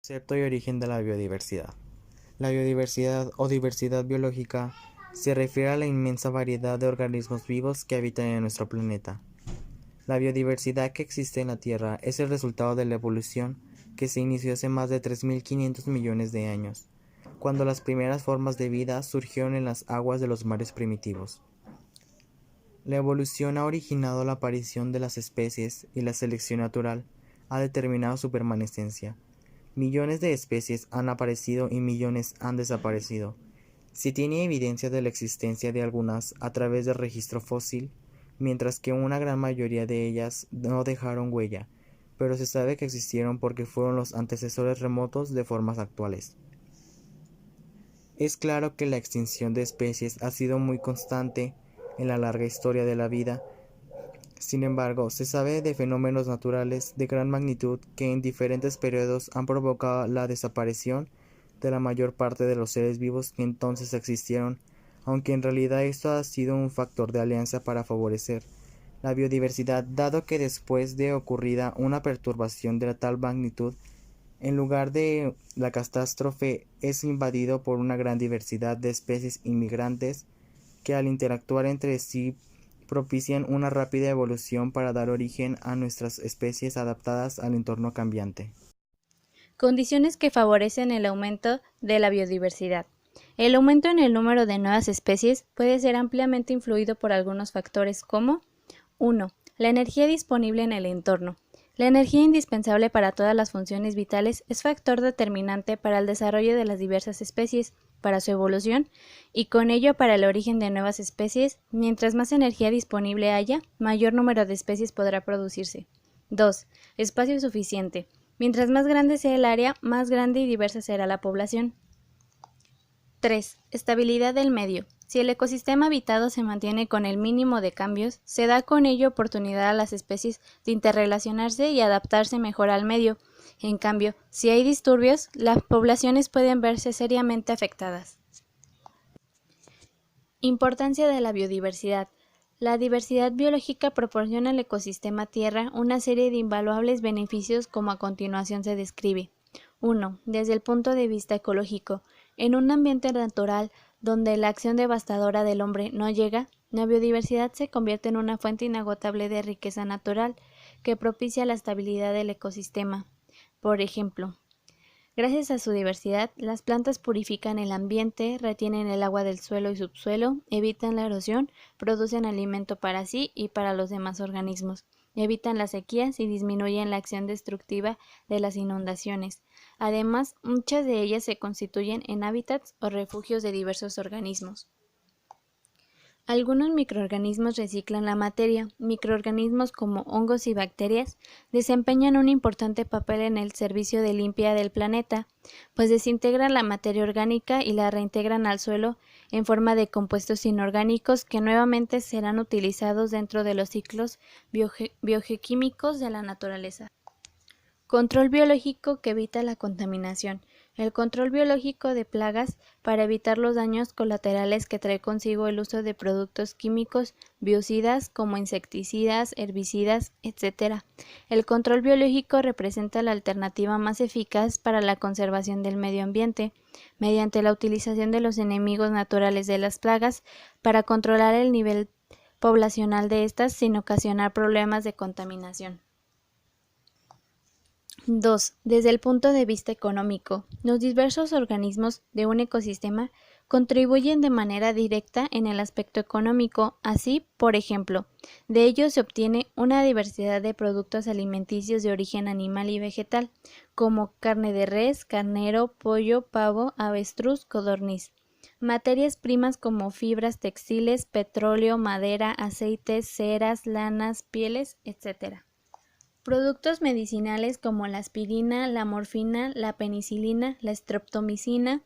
Concepto y origen de la biodiversidad. La biodiversidad o diversidad biológica se refiere a la inmensa variedad de organismos vivos que habitan en nuestro planeta. La biodiversidad que existe en la Tierra es el resultado de la evolución que se inició hace más de 3.500 millones de años, cuando las primeras formas de vida surgieron en las aguas de los mares primitivos. La evolución ha originado la aparición de las especies y la selección natural ha determinado su permanencia. Millones de especies han aparecido y millones han desaparecido. Se tiene evidencia de la existencia de algunas a través del registro fósil, mientras que una gran mayoría de ellas no dejaron huella, pero se sabe que existieron porque fueron los antecesores remotos de formas actuales. Es claro que la extinción de especies ha sido muy constante en la larga historia de la vida. Sin embargo, se sabe de fenómenos naturales de gran magnitud que en diferentes periodos han provocado la desaparición de la mayor parte de los seres vivos que entonces existieron, aunque en realidad esto ha sido un factor de alianza para favorecer la biodiversidad, dado que después de ocurrida una perturbación de tal magnitud, en lugar de la catástrofe es invadido por una gran diversidad de especies inmigrantes que al interactuar entre sí propician una rápida evolución para dar origen a nuestras especies adaptadas al entorno cambiante. Condiciones que favorecen el aumento de la biodiversidad. El aumento en el número de nuevas especies puede ser ampliamente influido por algunos factores como 1. La energía disponible en el entorno. La energía indispensable para todas las funciones vitales es factor determinante para el desarrollo de las diversas especies, para su evolución y con ello para el origen de nuevas especies. Mientras más energía disponible haya, mayor número de especies podrá producirse. 2. Espacio suficiente. Mientras más grande sea el área, más grande y diversa será la población. 3. Estabilidad del medio. Si el ecosistema habitado se mantiene con el mínimo de cambios, se da con ello oportunidad a las especies de interrelacionarse y adaptarse mejor al medio. En cambio, si hay disturbios, las poblaciones pueden verse seriamente afectadas. Importancia de la biodiversidad. La diversidad biológica proporciona al ecosistema Tierra una serie de invaluables beneficios como a continuación se describe. 1. Desde el punto de vista ecológico. En un ambiente natural donde la acción devastadora del hombre no llega, la biodiversidad se convierte en una fuente inagotable de riqueza natural que propicia la estabilidad del ecosistema. Por ejemplo, gracias a su diversidad, las plantas purifican el ambiente, retienen el agua del suelo y subsuelo, evitan la erosión, producen alimento para sí y para los demás organismos, evitan las sequías y disminuyen la acción destructiva de las inundaciones. Además, muchas de ellas se constituyen en hábitats o refugios de diversos organismos. Algunos microorganismos reciclan la materia. Microorganismos como hongos y bacterias desempeñan un importante papel en el servicio de limpia del planeta, pues desintegran la materia orgánica y la reintegran al suelo en forma de compuestos inorgánicos que nuevamente serán utilizados dentro de los ciclos biogeoquímicos de la naturaleza. Control biológico que evita la contaminación. El control biológico de plagas para evitar los daños colaterales que trae consigo el uso de productos químicos biocidas como insecticidas, herbicidas, etc. El control biológico representa la alternativa más eficaz para la conservación del medio ambiente, mediante la utilización de los enemigos naturales de las plagas para controlar el nivel poblacional de estas sin ocasionar problemas de contaminación. 2. Desde el punto de vista económico, los diversos organismos de un ecosistema contribuyen de manera directa en el aspecto económico. Así, por ejemplo, de ellos se obtiene una diversidad de productos alimenticios de origen animal y vegetal, como carne de res, carnero, pollo, pavo, avestruz, codorniz. Materias primas como fibras textiles, petróleo, madera, aceites, ceras, lanas, pieles, etc. Productos medicinales como la aspirina, la morfina, la penicilina, la streptomicina.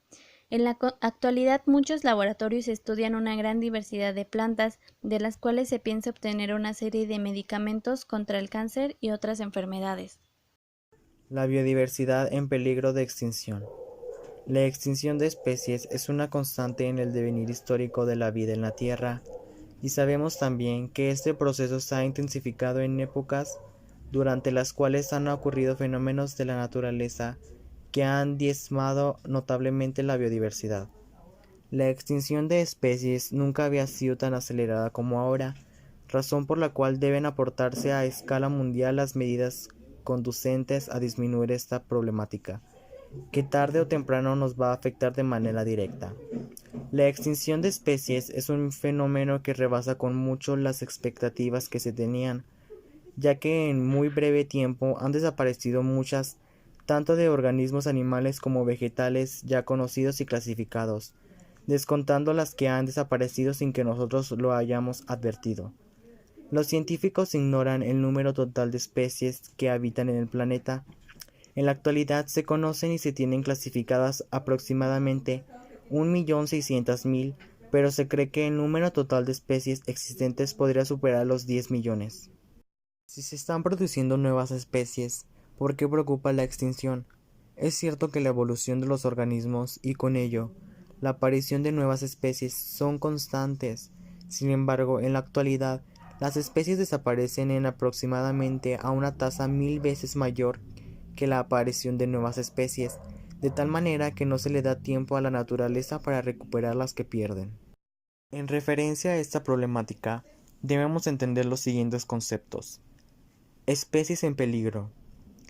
En la actualidad muchos laboratorios estudian una gran diversidad de plantas, de las cuales se piensa obtener una serie de medicamentos contra el cáncer y otras enfermedades. La biodiversidad en peligro de extinción. La extinción de especies es una constante en el devenir histórico de la vida en la Tierra, y sabemos también que este proceso se ha intensificado en épocas durante las cuales han ocurrido fenómenos de la naturaleza que han diezmado notablemente la biodiversidad. La extinción de especies nunca había sido tan acelerada como ahora, razón por la cual deben aportarse a escala mundial las medidas conducentes a disminuir esta problemática, que tarde o temprano nos va a afectar de manera directa. La extinción de especies es un fenómeno que rebasa con mucho las expectativas que se tenían, ya que en muy breve tiempo han desaparecido muchas, tanto de organismos animales como vegetales ya conocidos y clasificados, descontando las que han desaparecido sin que nosotros lo hayamos advertido. Los científicos ignoran el número total de especies que habitan en el planeta. En la actualidad se conocen y se tienen clasificadas aproximadamente 1.600.000, pero se cree que el número total de especies existentes podría superar los 10 millones. Si se están produciendo nuevas especies, ¿por qué preocupa la extinción? Es cierto que la evolución de los organismos y con ello la aparición de nuevas especies son constantes. Sin embargo, en la actualidad, las especies desaparecen en aproximadamente a una tasa 1000 veces mayor que la aparición de nuevas especies, de tal manera que no se le da tiempo a la naturaleza para recuperar las que pierden. En referencia a esta problemática, debemos entender los siguientes conceptos. Especies en peligro.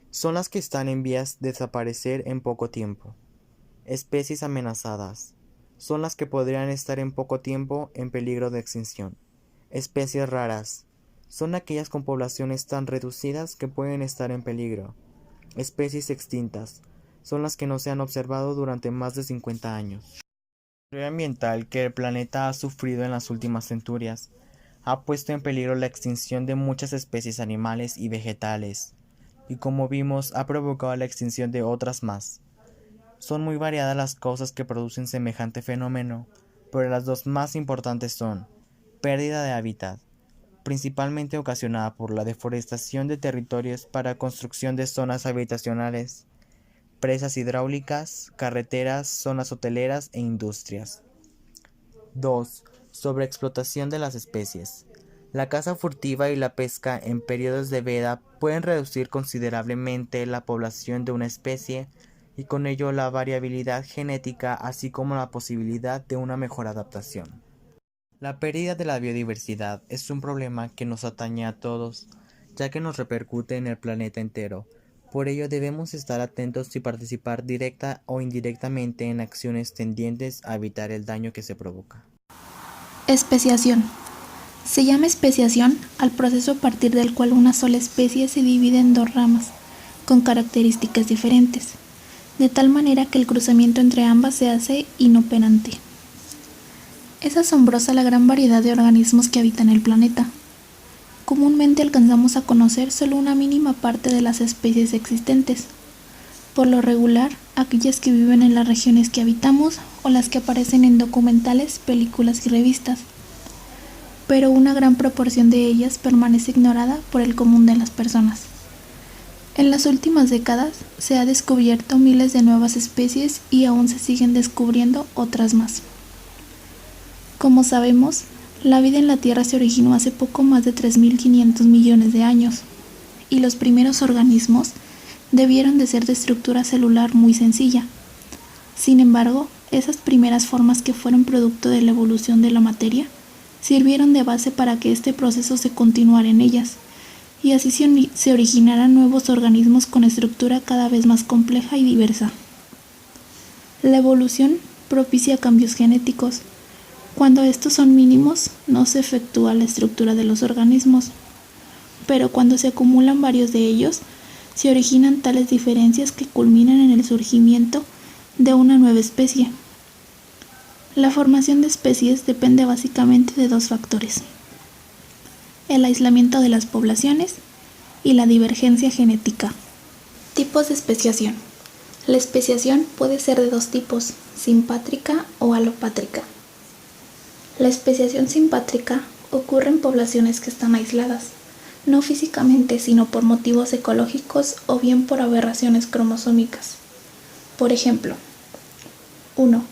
Son las que están en vías de desaparecer en poco tiempo. Especies amenazadas. Son las que podrían estar en poco tiempo en peligro de extinción. Especies raras. Son aquellas con poblaciones tan reducidas que pueden estar en peligro. Especies extintas. Son las que no se han observado durante más de 50 años. El deterioro ambiental que el planeta ha sufrido en las últimas centurias ha puesto en peligro la extinción de muchas especies animales y vegetales, y como vimos ha provocado la extinción de otras más. Son muy variadas las causas que producen semejante fenómeno, pero las dos más importantes son pérdida de hábitat, principalmente ocasionada por la deforestación de territorios para construcción de zonas habitacionales, presas hidráulicas, carreteras, zonas hoteleras e industrias. 2. Sobreexplotación de las especies. La caza furtiva y la pesca en periodos de veda pueden reducir considerablemente la población de una especie y con ello la variabilidad genética así como la posibilidad de una mejor adaptación. La pérdida de la biodiversidad es un problema que nos atañe a todos, ya que nos repercute en el planeta entero. Por ello debemos estar atentos y participar directa o indirectamente en acciones tendientes a evitar el daño que se provoca. Especiación. Se llama especiación al proceso a partir del cual una sola especie se divide en dos ramas, con características diferentes, de tal manera que el cruzamiento entre ambas se hace inoperante. Es asombrosa la gran variedad de organismos que habitan el planeta. Comúnmente alcanzamos a conocer solo una mínima parte de las especies existentes. Por lo regular, aquellas que viven en las regiones que habitamos o las que aparecen en documentales, películas y revistas. Pero una gran proporción de ellas permanece ignorada por el común de las personas. En las últimas décadas se ha descubierto miles de nuevas especies y aún se siguen descubriendo otras más. Como sabemos, la vida en la Tierra se originó hace poco más de 3.500 millones de años, y los primeros organismos debieron de ser de estructura celular muy sencilla. Sin embargo, esas primeras formas que fueron producto de la evolución de la materia sirvieron de base para que este proceso se continuara en ellas, y así se originaran nuevos organismos con estructura cada vez más compleja y diversa. La evolución propicia cambios genéticos. Cuando estos son mínimos, no se efectúa la estructura de los organismos, pero cuando se acumulan varios de ellos, se originan tales diferencias que culminan en el surgimiento de una nueva especie. La formación de especies depende básicamente de dos factores: el aislamiento de las poblaciones y la divergencia genética. Tipos de especiación. La especiación puede ser de dos tipos: simpátrica o alopátrica. La especiación simpátrica ocurre en poblaciones que están aisladas, no físicamente, sino por motivos ecológicos o bien por aberraciones cromosómicas. Por ejemplo, 1.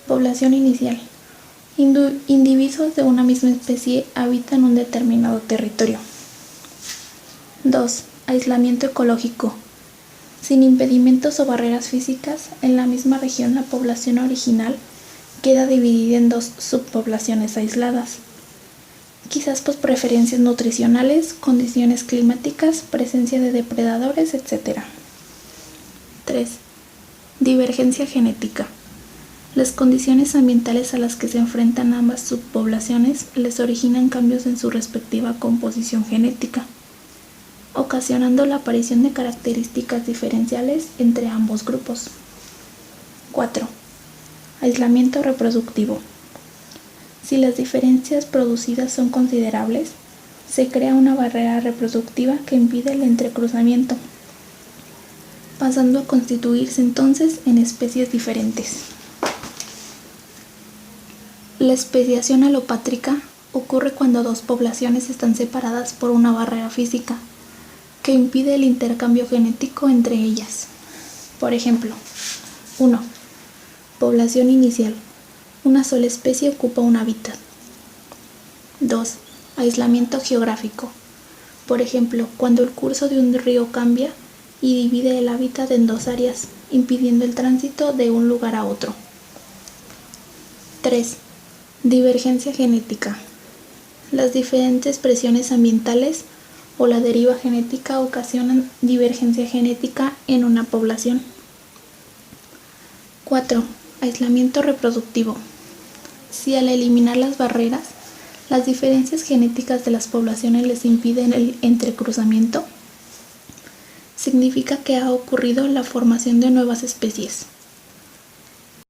Población inicial. Individuos de una misma especie habitan un determinado territorio. 2. Aislamiento ecológico. Sin impedimentos o barreras físicas, en la misma región la población original queda dividida en dos subpoblaciones aisladas, quizás por preferencias nutricionales, condiciones climáticas, presencia de depredadores, etc. 3. Divergencia genética. Las condiciones ambientales a las que se enfrentan ambas subpoblaciones les originan cambios en su respectiva composición genética, ocasionando la aparición de características diferenciales entre ambos grupos. 4. Aislamiento reproductivo. Si las diferencias producidas son considerables, se crea una barrera reproductiva que impide el entrecruzamiento, pasando a constituirse entonces en especies diferentes. La especiación alopátrica ocurre cuando dos poblaciones están separadas por una barrera física que impide el intercambio genético entre ellas. Por ejemplo, 1. Población inicial. Una sola especie ocupa un hábitat. 2. Aislamiento geográfico. Por ejemplo, cuando el curso de un río cambia y divide el hábitat en dos áreas, impidiendo el tránsito de un lugar a otro. 3. Divergencia genética. Las diferentes presiones ambientales o la deriva genética ocasionan divergencia genética en una población. 4. Aislamiento reproductivo. Si al eliminar las barreras, las diferencias genéticas de las poblaciones les impiden el entrecruzamiento, significa que ha ocurrido la formación de nuevas especies.